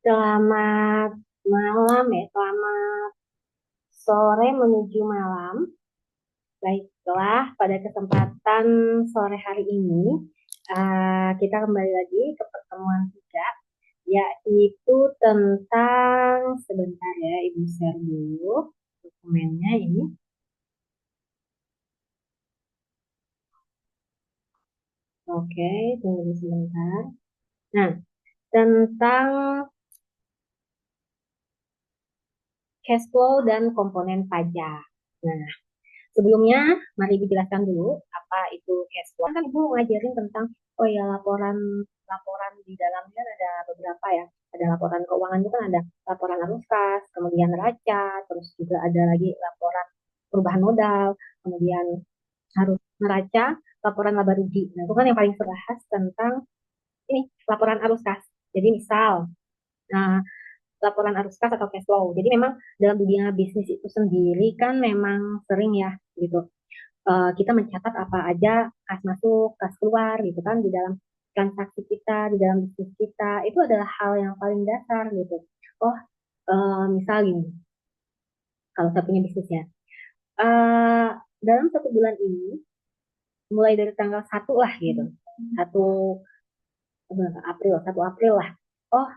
Selamat malam ya, selamat sore menuju malam. Baiklah, pada kesempatan sore hari ini, kita kembali lagi ke pertemuan kita, yaitu tentang, sebentar ya, Ibu share dulu dokumennya ini. Oke, tunggu sebentar. Nah, tentang cash flow dan komponen pajak. Nah, sebelumnya, mari dijelaskan dulu apa itu cash flow. Kan Ibu ngajarin tentang, oh ya, laporan laporan di dalamnya ada beberapa ya. Ada laporan keuangan itu kan ada laporan arus kas, kemudian neraca, terus juga ada lagi laporan perubahan modal, kemudian harus neraca, laporan laba rugi. Nah, itu kan yang paling terbahas tentang ini laporan arus kas. Jadi misal, nah, laporan arus kas atau cash flow. Jadi memang dalam dunia bisnis itu sendiri kan memang sering ya gitu, kita mencatat apa aja kas masuk, kas keluar gitu kan di dalam transaksi kita, di dalam bisnis kita. Itu adalah hal yang paling dasar gitu. Oh, misal gini, kalau saya punya bisnis ya, eh, dalam satu bulan ini, mulai dari tanggal 1 lah gitu, 1 April lah. Oh,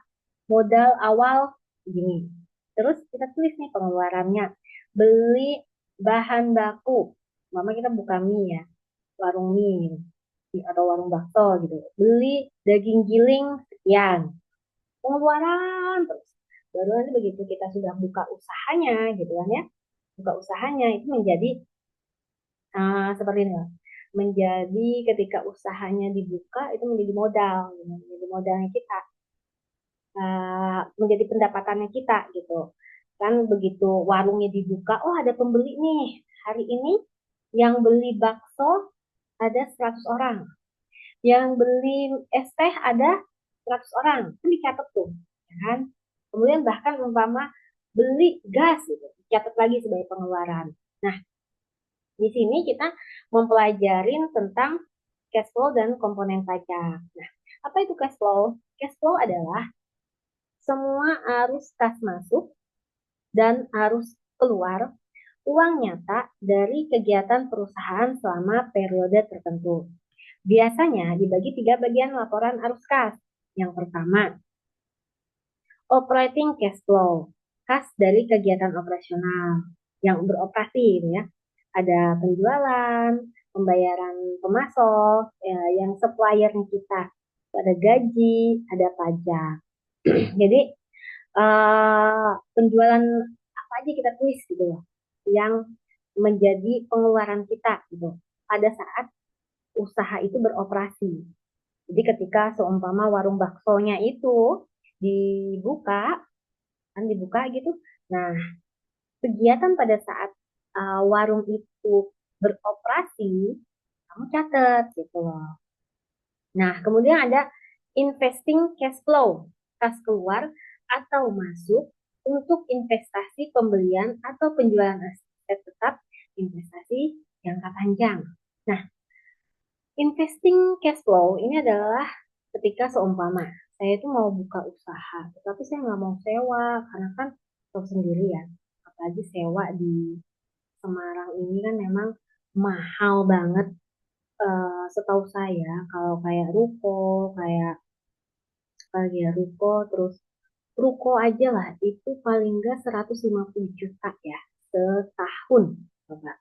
modal awal gini. Terus kita tulis nih pengeluarannya. Beli bahan baku. Mama kita buka mie ya, warung mie gitu, atau warung bakso gitu. Beli daging giling sekian. Pengeluaran terus. Baru nanti begitu kita sudah buka usahanya gitu kan ya. Buka usahanya itu menjadi seperti ini loh. Menjadi ketika usahanya dibuka itu menjadi modal, gitu. Menjadi modalnya kita, menjadi pendapatannya kita gitu. Kan begitu warungnya dibuka, oh ada pembeli nih. Hari ini yang beli bakso ada 100 orang. Yang beli es teh ada 100 orang. Kan dicatat tuh, ya kan? Kemudian bahkan umpama beli gas gitu, dicatat lagi sebagai pengeluaran. Nah, di sini kita mempelajari tentang cash flow dan komponen pajak. Nah, apa itu cash flow? Cash flow adalah semua arus kas masuk dan arus keluar uang nyata dari kegiatan perusahaan selama periode tertentu. Biasanya dibagi 3 bagian laporan arus kas. Yang pertama, operating cash flow, kas dari kegiatan operasional yang beroperasi gitu ya. Ada penjualan, pembayaran pemasok, ya, yang supplier kita, ada gaji, ada pajak. Jadi penjualan apa aja kita tulis gitu loh, yang menjadi pengeluaran kita gitu pada saat usaha itu beroperasi. Jadi ketika seumpama warung baksonya itu dibuka, kan dibuka gitu. Nah, kegiatan pada saat warung itu beroperasi, kamu catat gitu loh. Nah, kemudian ada investing cash flow, kas keluar atau masuk untuk investasi pembelian atau penjualan aset tetap, investasi jangka panjang. Nah, investing cash flow ini adalah ketika seumpama saya itu mau buka usaha, tetapi saya nggak mau sewa karena kan tahu sendiri ya, apalagi sewa di Semarang ini kan memang mahal banget. Setahu saya kalau kayak ruko, kayak ruko, terus ruko aja lah itu paling nggak 150 juta ya setahun, coba.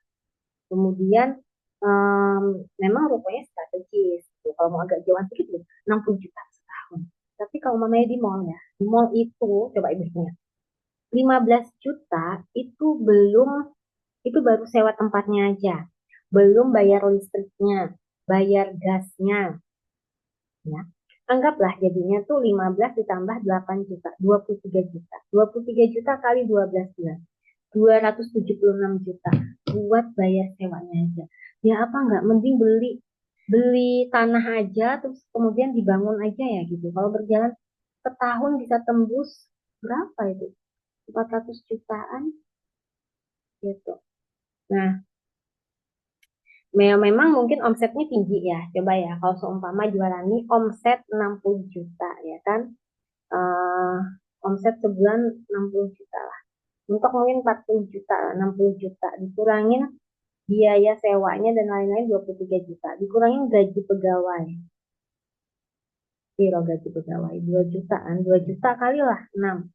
Kemudian em, memang rukonya strategis gitu. Kalau mau agak jauhan sedikit tuh 60 juta setahun. Tapi kalau mamanya di mall ya, di mall itu coba ibu ingat, 15 juta itu belum, itu baru sewa tempatnya aja. Belum bayar listriknya, bayar gasnya, ya. Anggaplah jadinya tuh 15 ditambah 8 juta, 23 juta. 23 juta kali 12 bulan. 276 juta buat bayar sewanya aja. Ya apa enggak, mending beli beli tanah aja terus kemudian dibangun aja ya gitu. Kalau berjalan setahun bisa tembus berapa itu? 400 jutaan gitu. Nah, memang mungkin omsetnya tinggi ya. Coba ya, kalau seumpama jualan ini omset 60 juta ya kan. Eh, omset sebulan 60 juta lah. Untuk mungkin 40 juta, 60 juta. Dikurangin biaya sewanya dan lain-lain 23 juta. Dikurangin gaji pegawai. Zero gaji pegawai. 2 jutaan. 2 juta kali lah 6.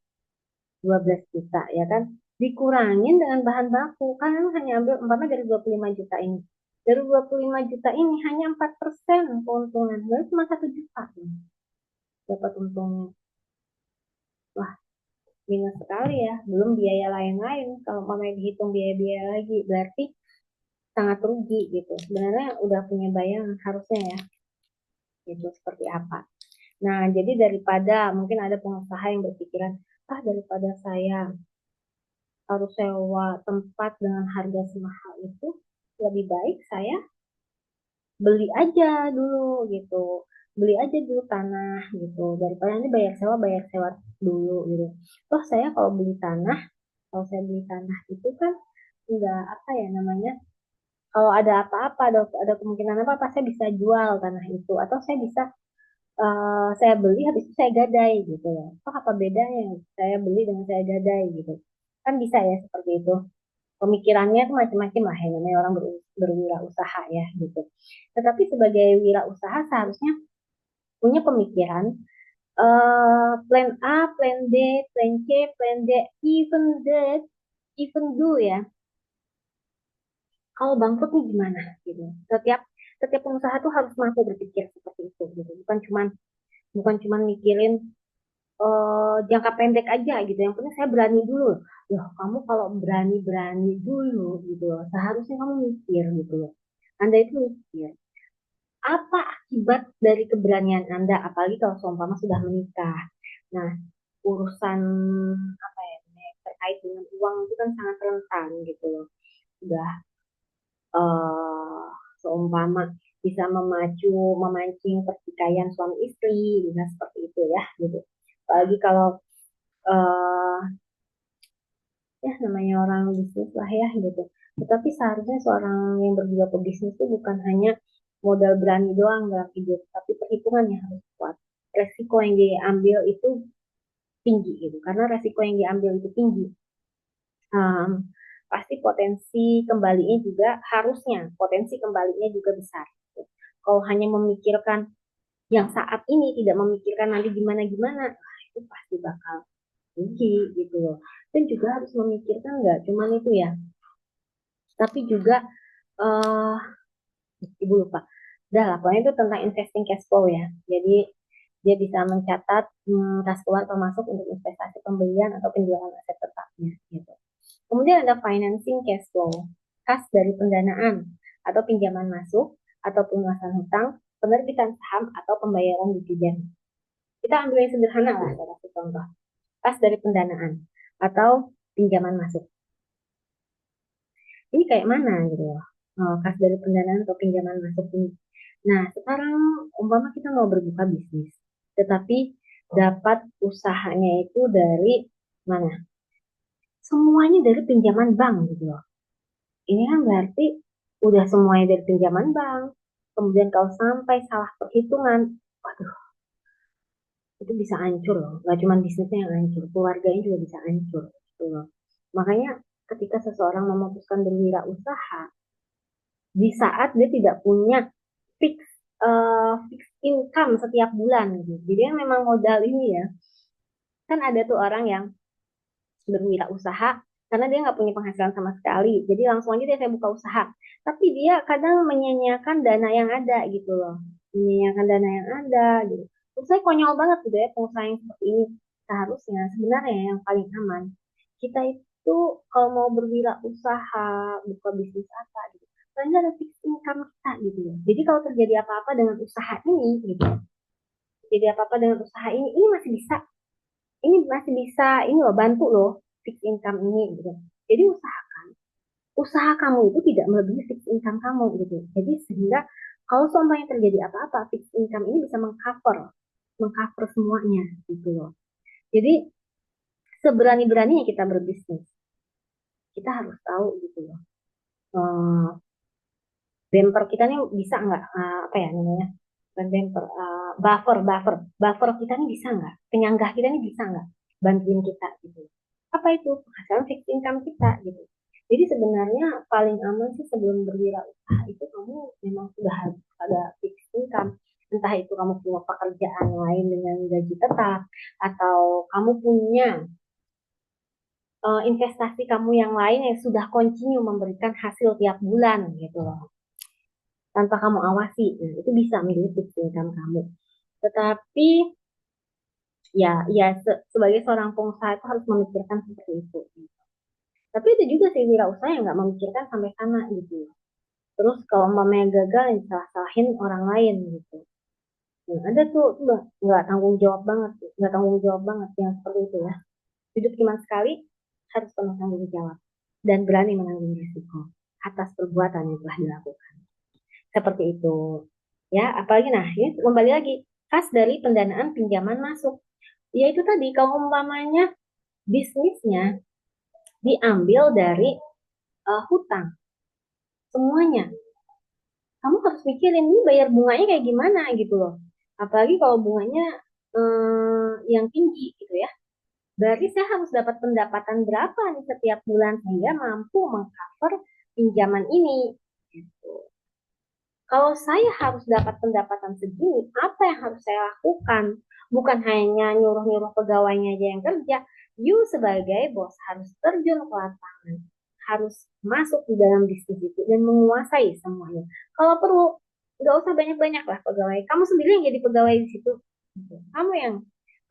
12 juta ya kan. Dikurangin dengan bahan baku. Kan hanya ambil umpamanya dari 25 juta ini. Dari 25 juta ini hanya 4% keuntungan. Berarti cuma 1 juta. Dapat untungnya. Wah, minus sekali ya. Belum biaya lain-lain. Kalau mau dihitung biaya-biaya lagi, berarti sangat rugi gitu. Sebenarnya udah punya bayangan harusnya ya. Itu seperti apa. Nah, jadi daripada mungkin ada pengusaha yang berpikiran, daripada saya harus sewa tempat dengan harga semahal itu, lebih baik saya beli aja dulu gitu. Beli aja dulu tanah gitu. Daripada nanti bayar sewa dulu gitu. Toh saya kalau saya beli tanah itu kan enggak apa ya namanya, kalau ada apa-apa, ada kemungkinan apa-apa, saya bisa jual tanah itu atau saya bisa saya beli habis itu saya gadai gitu ya. Toh apa bedanya saya beli dengan saya gadai gitu. Kan bisa ya seperti itu. Pemikirannya tuh macam-macam lah ya namanya orang berwirausaha ya gitu. Tetapi sebagai wirausaha seharusnya punya pemikiran plan A, plan B, plan C, plan D, even that, even do ya. Kalau bangkrut nih gimana gitu. Setiap setiap pengusaha tuh harus mampu berpikir seperti itu gitu. Bukan cuman mikirin jangka pendek aja gitu. Yang penting saya berani dulu. Loh, kamu kalau berani-berani dulu gitu loh. Seharusnya kamu mikir gitu loh. Anda itu mikir apa akibat dari keberanian Anda, apalagi kalau seumpama sudah menikah. Nah, urusan apa ya terkait dengan uang itu kan sangat rentan gitu loh. Sudah eh seumpama bisa memancing pertikaian suami istri, bisa seperti itu ya gitu. Apalagi kalau eh ya namanya orang bisnis lah ya gitu. Tetapi seharusnya seorang yang berjiwa pebisnis itu bukan hanya modal berani doang dalam hidup, tapi perhitungannya harus kuat. Resiko yang diambil itu tinggi gitu. Karena resiko yang diambil itu tinggi, um, pasti potensi kembalinya juga besar. Gitu. Kalau hanya memikirkan yang saat ini, tidak memikirkan nanti gimana-gimana, itu pasti bakal rugi gitu loh. Dan juga harus memikirkan nggak cuman itu ya, tapi juga uh, ibu lupa. Udah lah, pokoknya itu tentang investing cash flow ya. Jadi dia bisa mencatat kas keluar atau masuk untuk investasi pembelian atau penjualan aset tetapnya gitu. Kemudian ada financing cash flow, kas dari pendanaan atau pinjaman masuk atau pelunasan hutang, penerbitan saham atau pembayaran dividen. Kita ambil yang sederhana lah, saya kasih contoh. Kas dari pendanaan atau pinjaman masuk. Ini kayak mana gitu loh. Kas dari pendanaan atau pinjaman masuk ini. Nah, sekarang umpama kita mau berbuka bisnis, tetapi dapat usahanya itu dari mana? Semuanya dari pinjaman bank gitu loh. Ini kan berarti udah semuanya dari pinjaman bank. Kemudian kalau sampai salah perhitungan, waduh, itu bisa hancur loh. Gak cuma bisnisnya yang hancur, keluarganya juga bisa hancur gitu loh. Makanya ketika seseorang memutuskan berwirausaha, di saat dia tidak punya fix fix income setiap bulan gitu. Jadi yang memang modal ini ya, kan ada tuh orang yang berwirausaha karena dia nggak punya penghasilan sama sekali. Jadi langsung aja dia saya buka usaha. Tapi dia kadang menyanyiakan dana yang ada gitu loh. Menyanyiakan dana yang ada gitu. Terus saya konyol banget gitu ya pengusaha yang seperti ini. Seharusnya sebenarnya yang paling aman. Kita itu kalau mau berwirausaha, buka bisnis apa gitu. Paling ada fix income kita gitu loh. Jadi kalau terjadi apa-apa dengan usaha ini gitu. Jadi apa-apa dengan usaha ini ini loh bantu loh fix income ini gitu. Jadi usaha kamu itu tidak melebihi fix income kamu gitu. Jadi sehingga kalau seumpamanya terjadi apa-apa, fix income ini bisa mengcover semuanya gitu loh. Jadi seberani-beraninya kita berbisnis, kita harus tahu gitu loh. Bumper kita nih bisa nggak apa ya namanya? Bukan bumper, buffer kita nih bisa nggak? Penyanggah kita nih bisa nggak? bantuin kita gitu. Apa itu? Penghasilan fixed income kita gitu. Jadi sebenarnya paling aman sih sebelum berwirausaha itu kamu memang sudah harus ada fixed income. Entah itu kamu punya pekerjaan lain dengan gaji tetap atau kamu punya investasi kamu yang lain yang sudah kontinu memberikan hasil tiap bulan gitu loh. Tanpa kamu awasi, nah, itu bisa menjadi fixed income kamu. Tetapi sebagai seorang pengusaha itu harus memikirkan seperti itu. Tapi itu juga sih wirausaha yang nggak memikirkan sampai sana gitu. Terus kalau mamanya gagal yang salah-salahin orang lain gitu. Nah, ada tuh nggak tanggung jawab banget, nggak tanggung jawab banget yang seperti itu ya. Hidup cuma sekali, harus penuh tanggung jawab dan berani menanggung risiko atas perbuatan yang telah dilakukan. Seperti itu. Ya, apalagi nah, ini kembali lagi khas dari pendanaan pinjaman masuk. Yaitu tadi kalau umpamanya bisnisnya diambil dari hutang semuanya. Kamu harus pikirin nih bayar bunganya kayak gimana gitu loh. Apalagi kalau bunganya yang tinggi gitu ya. Berarti saya harus dapat pendapatan berapa nih setiap bulan sehingga mampu mengcover pinjaman ini. Gitu. Kalau saya harus dapat pendapatan segini, apa yang harus saya lakukan? Bukan hanya nyuruh-nyuruh pegawainya aja yang kerja. You sebagai bos harus terjun ke lapangan, harus masuk di dalam bisnis itu dan menguasai semuanya. Kalau perlu, nggak usah banyak-banyak lah pegawai. Kamu sendiri yang jadi pegawai di situ. Kamu yang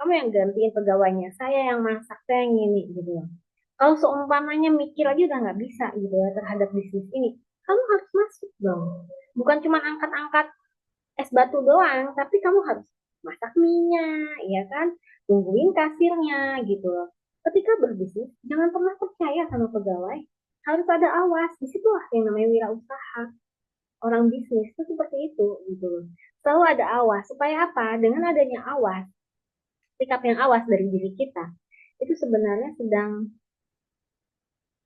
kamu yang gantiin pegawainya. Saya yang masak, saya yang ini gitu loh. Kalau seumpamanya mikir aja udah nggak bisa gitu ya terhadap bisnis ini, kamu harus masuk dong. Bukan cuma angkat-angkat es batu doang, tapi kamu harus masak minyak, ya kan? Tungguin kasirnya gitu loh. Ketika berbisnis, jangan pernah percaya sama pegawai. Harus ada awas. Disitulah yang namanya wirausaha. Orang bisnis itu seperti itu gitu loh. Selalu ada awas. Supaya apa? Dengan adanya awas, sikap yang awas dari diri kita, itu sebenarnya sedang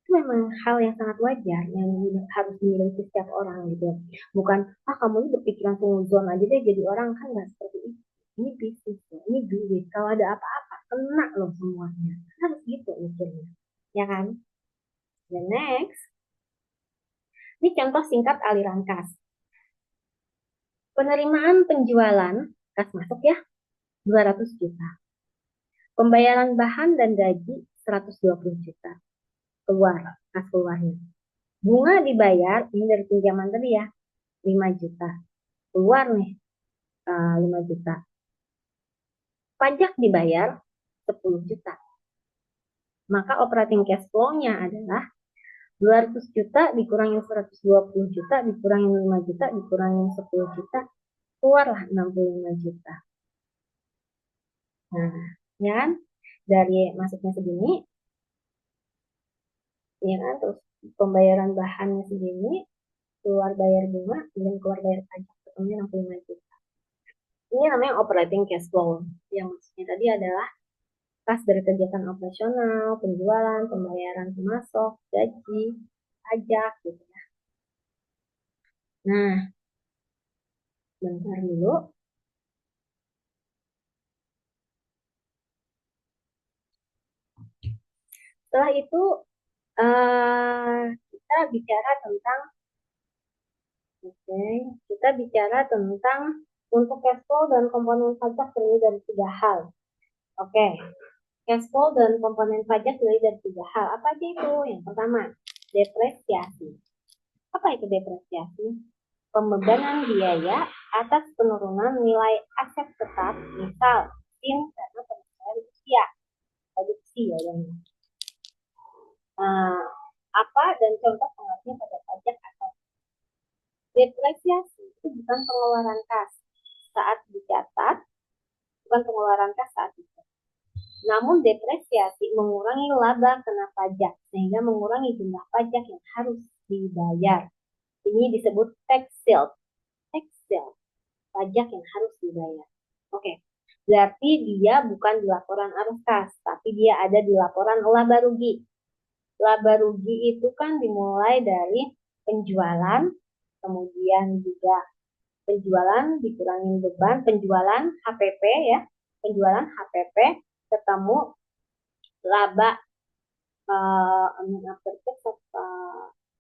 itu memang hal yang sangat wajar yang harus dimiliki setiap orang gitu. Bukan kamu ini berpikiran suzon aja deh jadi orang, kan nggak seperti itu. Ini bisnis ya, ini duit. Kalau ada apa-apa kena loh semuanya. Harus gitu mikirnya, ya kan? Dan next, ini contoh singkat aliran kas. Penerimaan penjualan kas masuk ya 200 juta. Pembayaran bahan dan gaji 120 juta. Keluar kas keluarnya. Bunga dibayar ini dari pinjaman tadi ya 5 juta. Keluar nih 5 juta. Pajak dibayar 10 juta. Maka operating cash flow-nya adalah 200 juta dikurangin 120 juta dikurangin 5 juta dikurangin 10 juta, keluarlah 65 juta. Nah, ya kan? Dari masuknya segini, ya kan? Terus pembayaran bahannya segini, keluar bayar bunga, dan keluar bayar pajak, ketemunya 65 juta. Ini namanya operating cash flow. Yang maksudnya tadi adalah kas dari kegiatan operasional, penjualan, pembayaran pemasok, gaji, pajak gitu ya. Nah, bentar dulu. Setelah itu kita bicara tentang kita bicara tentang untuk cash flow dan komponen pajak terdiri dari tiga hal. Oke, cash flow dan komponen pajak terdiri dari tiga hal. Apa aja itu? Yang pertama, depresiasi. Apa itu depresiasi? Pembebanan biaya atas penurunan nilai aset tetap, misal SIM karena penyesuaian usia, produksi ya. Nah, apa dan contoh pengaruhnya pada pajak atau depresiasi itu bukan pengeluaran kas saat dicatat, bukan pengeluaran kas saat dicatat. Namun depresiasi mengurangi laba kena pajak sehingga mengurangi jumlah pajak yang harus dibayar. Ini disebut tax shield. Tax shield, pajak yang harus dibayar. Oke, berarti dia bukan di laporan arus kas, tapi dia ada di laporan laba rugi. Laba rugi itu kan dimulai dari penjualan, kemudian juga penjualan dikurangin beban, penjualan HPP ya, penjualan HPP ketemu laba after tax apa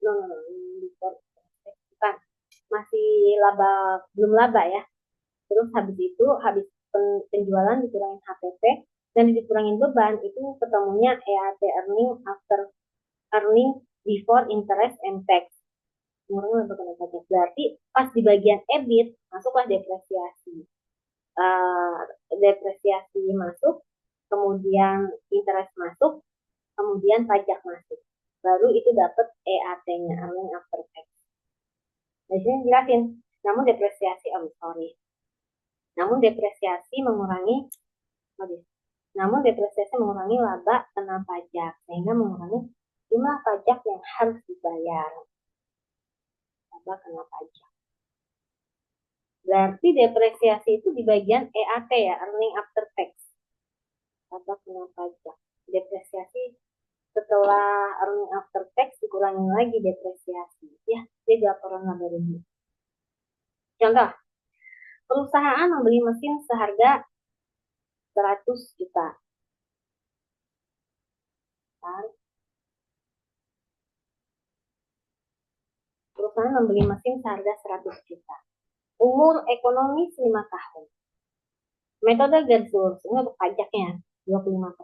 no, no, no, before tax. Bukan, masih laba, belum laba ya. Terus habis itu, habis penjualan dikurangin HPP dan dikurangin beban, itu ketemunya EAT, earning after earning before interest and tax. Mengurangi laba kena pajak. Berarti pas di bagian EBIT masuklah depresiasi. Depresiasi masuk, kemudian interest masuk, kemudian pajak masuk. Baru itu dapat EAT-nya, earning after tax. Nah, di sini jelasin. Namun depresiasi, sorry. Namun depresiasi mengurangi, namun depresiasi mengurangi laba kena pajak, sehingga mengurangi jumlah pajak yang harus dibayar. Laba kena pajak. Berarti depresiasi itu di bagian EAT ya, earning after tax. Laba kena pajak. Depresiasi setelah earning after tax dikurangi lagi depresiasi. Ya, dia laporan laba rugi. Contoh, perusahaan membeli mesin seharga 100 juta. Perusahaan membeli mesin seharga 100 juta. Umur ekonomis 5 tahun. Metode garis lurus ini untuk pajaknya 25%.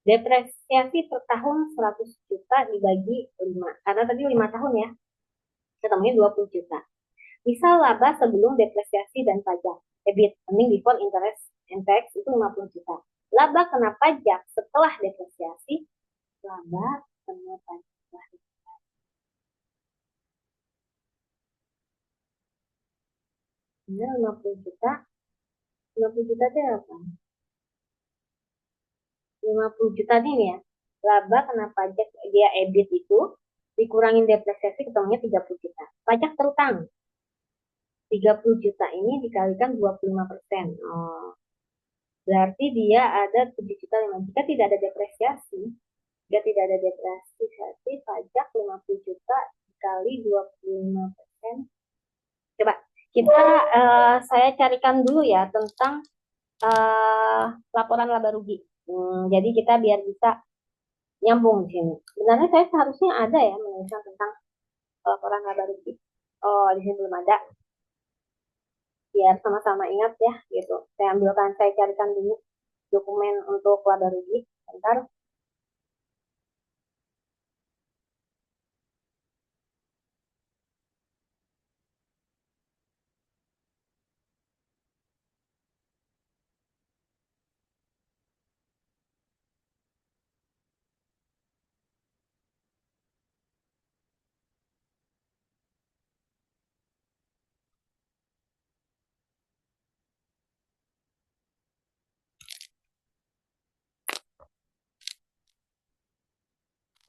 Depresiasi per tahun 100 juta dibagi 5. Karena tadi 5 tahun ya. Ketemunya 20 juta. Misal laba sebelum depresiasi dan pajak. EBIT, earning before interest and tax, itu 50 juta. Laba kena pajak setelah depresiasi. Laba kena pajak. Ini 50 juta. 50 juta itu apa? 50 juta ini ya. Laba kena pajak dia EBIT itu dikurangin depresiasi ketemunya 30 juta. Pajak terutang 30 juta ini dikalikan 25%. Oh, berarti dia ada 7 juta 5. Jika tidak ada depresiasi, jika tidak ada depresiasi, pajak 50 juta dikali 25%. Coba kita saya carikan dulu ya tentang laporan laba rugi. Jadi kita biar bisa nyambung di sini. Sebenarnya saya seharusnya ada ya menuliskan tentang laporan laba rugi. Oh, di sini belum ada. Biar sama-sama ingat ya, gitu. Saya carikan dulu dokumen untuk laba rugi. Bentar.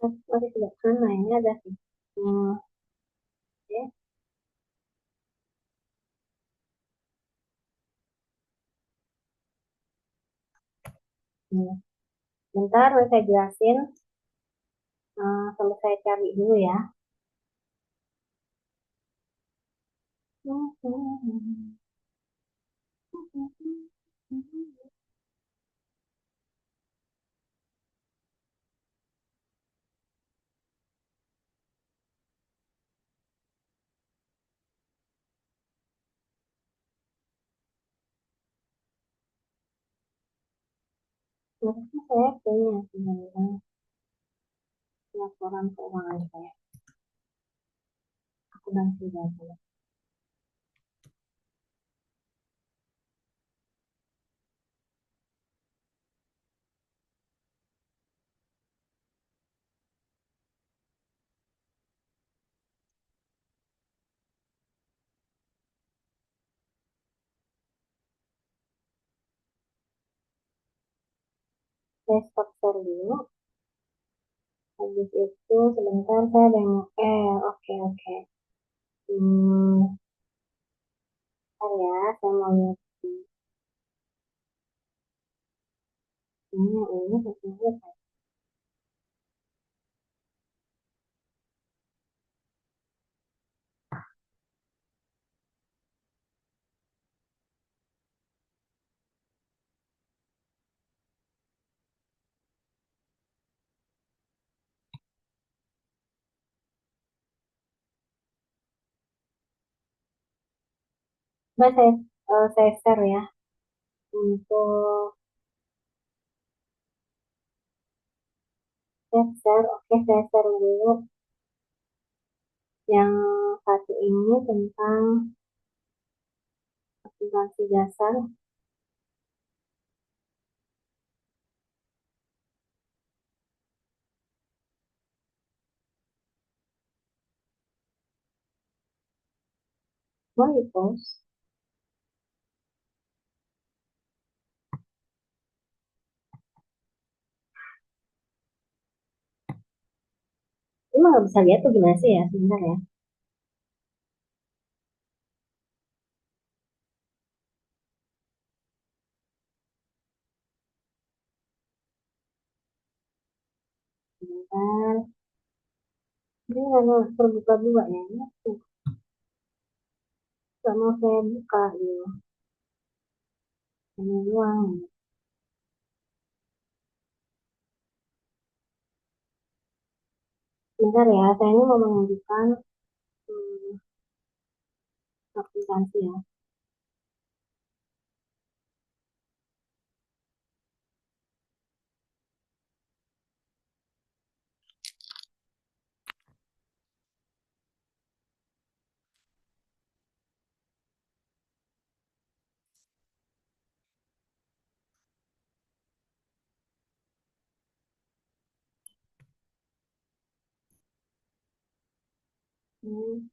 Masih sederhana ini ada sih. Oke. Bentar, saya jelasin. Sambil saya cari dulu ya. Harusnya saya punya sebenarnya laporan keuangan saya. Aku nanti baca. Saya stop share dulu. Habis itu sebentar saya demo. Oke, oke. Bentar ya, saya mau lihat. Ini sesungguhnya. Saya share ya untuk saya share. Oke, saya share dulu yang satu ini tentang akuntansi dasar. Mau di post? Emang nggak bisa lihat tuh gimana sih ya? Sebentar ya. Sebentar. Ini mana terbuka dua ya? Ini tuh nggak mau saya buka gitu. Ini doang. Sebentar ya, saya ini mau mengajukan hmm, akuntansi ya. Hmm,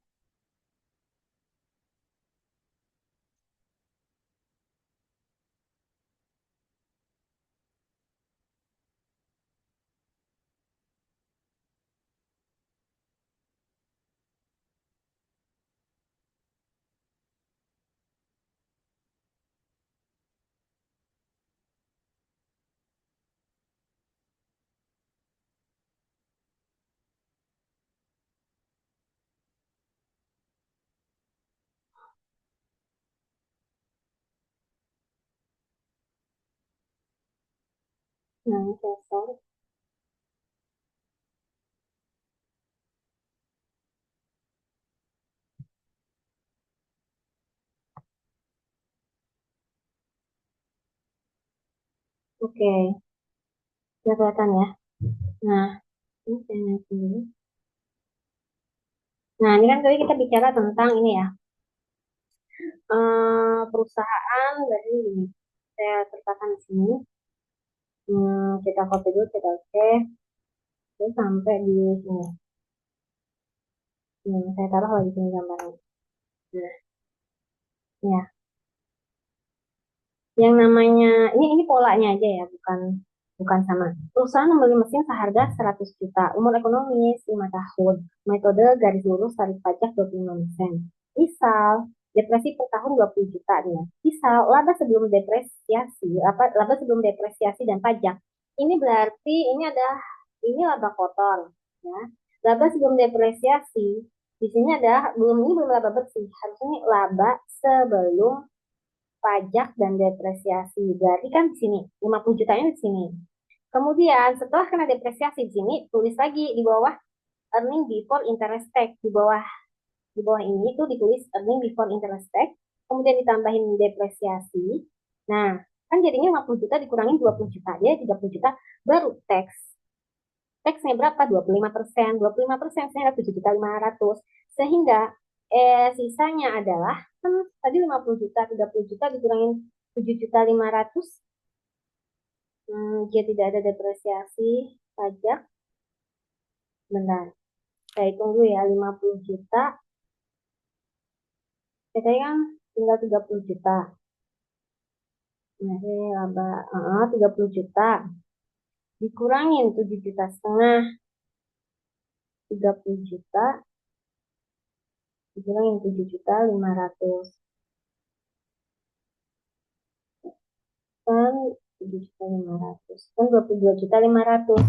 Nah, ini saya share. Oke, sudah kelihatan ya. Nah, ini saya naik dulu. Nah, ini kan tadi kita bicara tentang ini ya, perusahaan dari ini. Saya sertakan di sini. Kita copy dulu, kita oke. Terus sampai di sini. Saya taruh lagi sini gambarnya. Nah, ya. Yang namanya ini polanya aja ya, bukan bukan sama. Perusahaan membeli mesin seharga 100 juta. Umur ekonomis 5 tahun. Metode garis lurus tarif pajak 25%. Misal depresi per tahun 20 juta nih ya. Misal laba sebelum depresiasi, laba sebelum depresiasi dan pajak. Ini berarti ini laba kotor ya. Laba sebelum depresiasi di sini ada ini belum laba bersih. Harusnya laba sebelum pajak dan depresiasi. Berarti kan di sini 50 jutanya di sini. Kemudian setelah kena depresiasi di sini tulis lagi di bawah earning before interest tax di bawah ini tuh ditulis earning before interest tax, kemudian ditambahin depresiasi. Nah, kan jadinya 50 juta dikurangin 20 juta, dia 30 juta baru tax. Taxnya berapa? 25%. 25% sehingga 7.500. Sehingga sisanya adalah kan tadi 50 juta, 30 juta dikurangin 7.500. Jika tidak ada depresiasi pajak. Benar. Saya hitung dulu ya, 50 juta. Saya kan tinggal 30 juta. Nah, ini laba 30 juta. Dikurangin 7,5 juta. 30 juta. Dikurangin 7.500. Kan 7.500. Kan 22.500.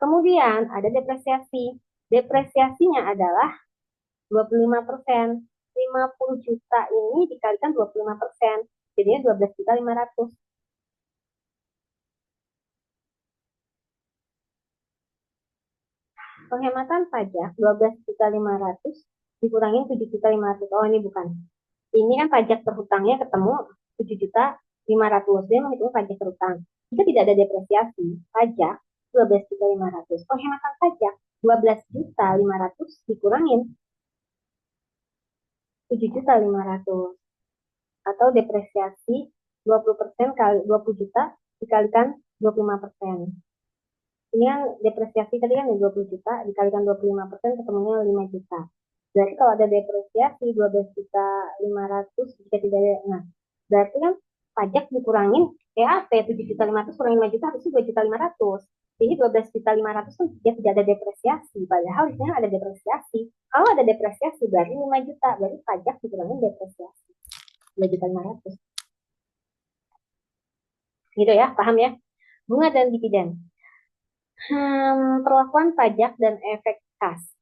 Kemudian ada depresiasi. Depresiasinya adalah 25%. 50 juta ini dikalikan 25%. Jadinya 12.500. Penghematan pajak 12.500 dikurangin 7.500. Oh, ini bukan. Ini kan pajak terhutangnya ketemu 7.500.000. Dia menghitung pajak terhutang. Jika tidak ada depresiasi, pajak 12.500.000. Penghematan pajak 12.500.000 dikurangin 7.500.000 atau depresiasi 20% kali 20 juta dikalikan 25%. Ini kan depresiasi tadi kan 20 juta dikalikan 25% ketemunya 5 juta. Berarti kalau ada depresiasi 12.500.000 jika tidak ada, nah berarti kan pajak dikurangin PAT 7.500.000 kurangin 5 juta harusnya 2.500.000. Jadi 12.500.000 kan dia tidak ada depresiasi. Padahal di sini ada depresiasi. Kalau ada depresiasi berarti 5 juta. Berarti pajak dikurangin depresiasi 2.500.000. Gitu ya, paham ya? Bunga dan dividen. Perlakuan pajak dan efek kas.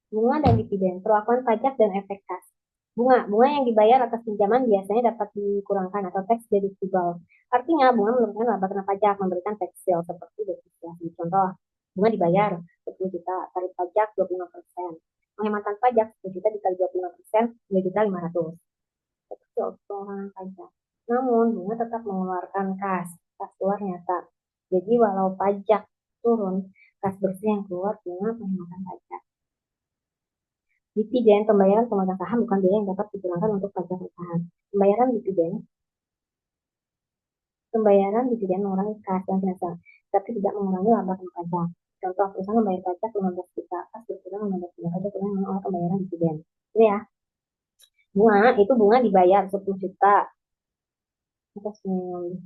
Bunga dan dividen, perlakuan pajak dan efek kas. Bunga yang dibayar atas pinjaman biasanya dapat dikurangkan atau tax deductible. Artinya bunga menurunkan laba kena pajak, memberikan tax shield seperti depresiasi. Contoh, bunga dibayar 10 juta, tarif pajak 25%. Penghematan pajak 10 juta dikali 25%, 2.500.000. Tax shield pengurangan pajak. Namun bunga tetap mengeluarkan kas keluar nyata. Jadi walau pajak turun, kas bersih yang keluar bunga penghematan pajak. Dividen, pembayaran pemegang saham bukan biaya yang dapat dipulangkan untuk pajak perusahaan. Pembayaran dividen mengurangi kas dan finansial, tapi tidak mengurangi laba kena pajak. Contoh, perusahaan membayar pajak 15 juta, kas berkurang 15 juta, pajak kurang oleh pembayaran dividen. Ini ya, bunga dibayar 10 juta, atas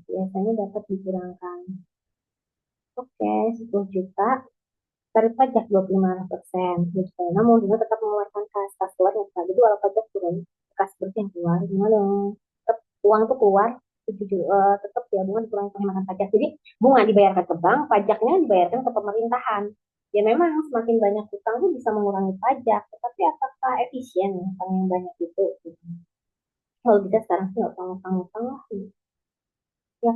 biasanya dapat dikurangkan. Oke, 10 juta, tarif pajak 25%. Namun bunga tetap mengeluarkan kas keluar ya. Jadi walau pajak turun, kas bersih yang keluar, bunga dong. Tetap uang tuh keluar, tetap ya bunga dikurangi penghematan pajak. Jadi bunga dibayarkan ke bank, pajaknya dibayarkan ke pemerintahan. Ya memang semakin banyak utang tuh bisa mengurangi pajak, tetapi apakah efisien utang yang banyak itu? Kalau bisa sekarang sih nggak utang-utang lah. Ya,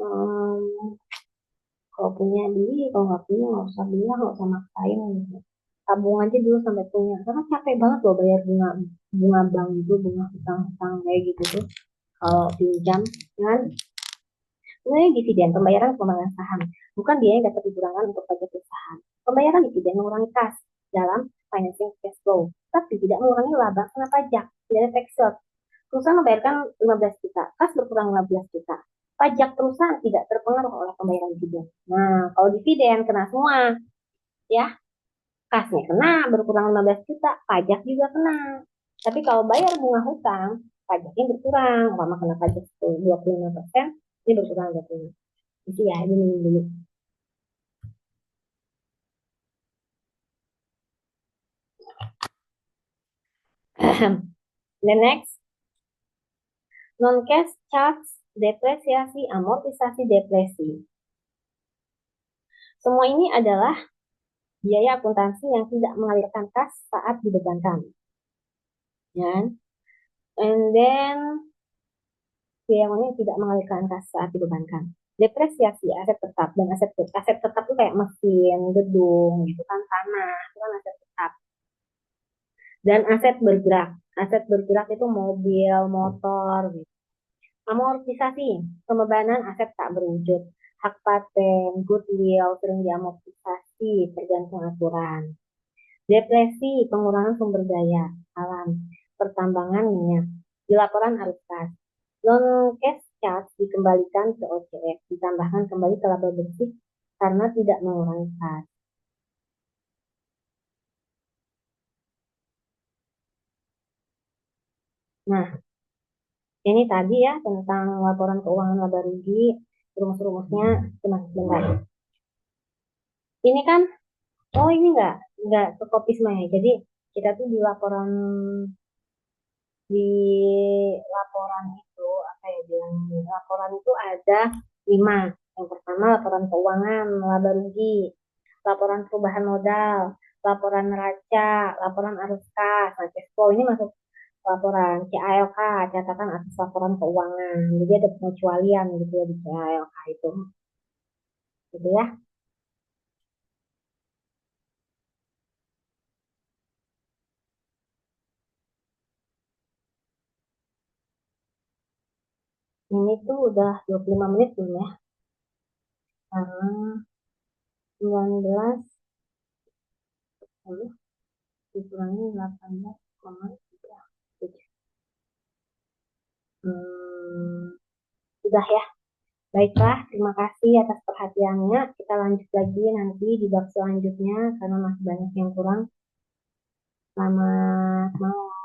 hmm, kalau punya beli, kalau nggak punya nggak usah bilang, nggak usah maksain gitu. Tabung aja dulu sampai punya. Karena capek banget loh bayar bunga bunga bank itu, bunga utang-utang kayak gitu tuh. Kalau pinjam, kan? Kemudian dividen, pembayaran pemegang saham. Bukan biaya yang dapat dikurangkan untuk pajak perusahaan. Pembayaran dividen mengurangi kas dalam financing cash flow, tapi tidak mengurangi laba kena pajak. Tidak ada tax shield. Perusahaan membayarkan 15 juta, kas berkurang 15 juta. Pajak perusahaan tidak terpengaruh oleh pembayaran dividen. Nah, kalau dividen kena semua, ya kasnya kena, berkurang 15 juta, pajak juga kena. Tapi kalau bayar bunga hutang, pajaknya berkurang. Umpama kena pajak 25%, ini berkurang 25. Itu ya, ini dulu. The next, non-cash charge, depresiasi, amortisasi, depresi. Semua ini adalah biaya akuntansi yang tidak mengalirkan kas saat dibebankan. Ya. And then biaya yang tidak mengalirkan kas saat dibebankan. Depresiasi aset tetap, dan aset tetap itu kayak mesin, gedung, gitu kan, tanah, itu kan aset tetap. Dan aset bergerak itu mobil, motor, gitu. Amortisasi, pembebanan aset tak berwujud, hak paten, goodwill sering diamortisasi tergantung aturan. Depresi, pengurangan sumber daya alam, pertambangan minyak, di laporan arus kas. Non-cash charge dikembalikan ke OCF, ditambahkan kembali ke laba bersih karena tidak mengurangi kas. Nah, ini tadi ya tentang laporan keuangan laba rugi, rumus-rumusnya cuma sebentar. Ini kan, oh ini nggak ke copy semuanya. Jadi kita tuh di laporan itu apa ya bilang, laporan itu ada 5. Yang pertama laporan keuangan laba rugi, laporan perubahan modal, laporan neraca, laporan arus kas, nah cash flow ini masuk laporan CALK, catatan atas laporan keuangan. Jadi ada pengecualian gitu ya di CALK itu, gitu ya. Ini tuh udah 25 menit belum ya? Karena 19 10 dikurangi 18,37. Sudah ya. Baiklah, terima kasih atas perhatiannya. Kita lanjut lagi nanti di bab selanjutnya karena masih banyak yang kurang. Selamat malam.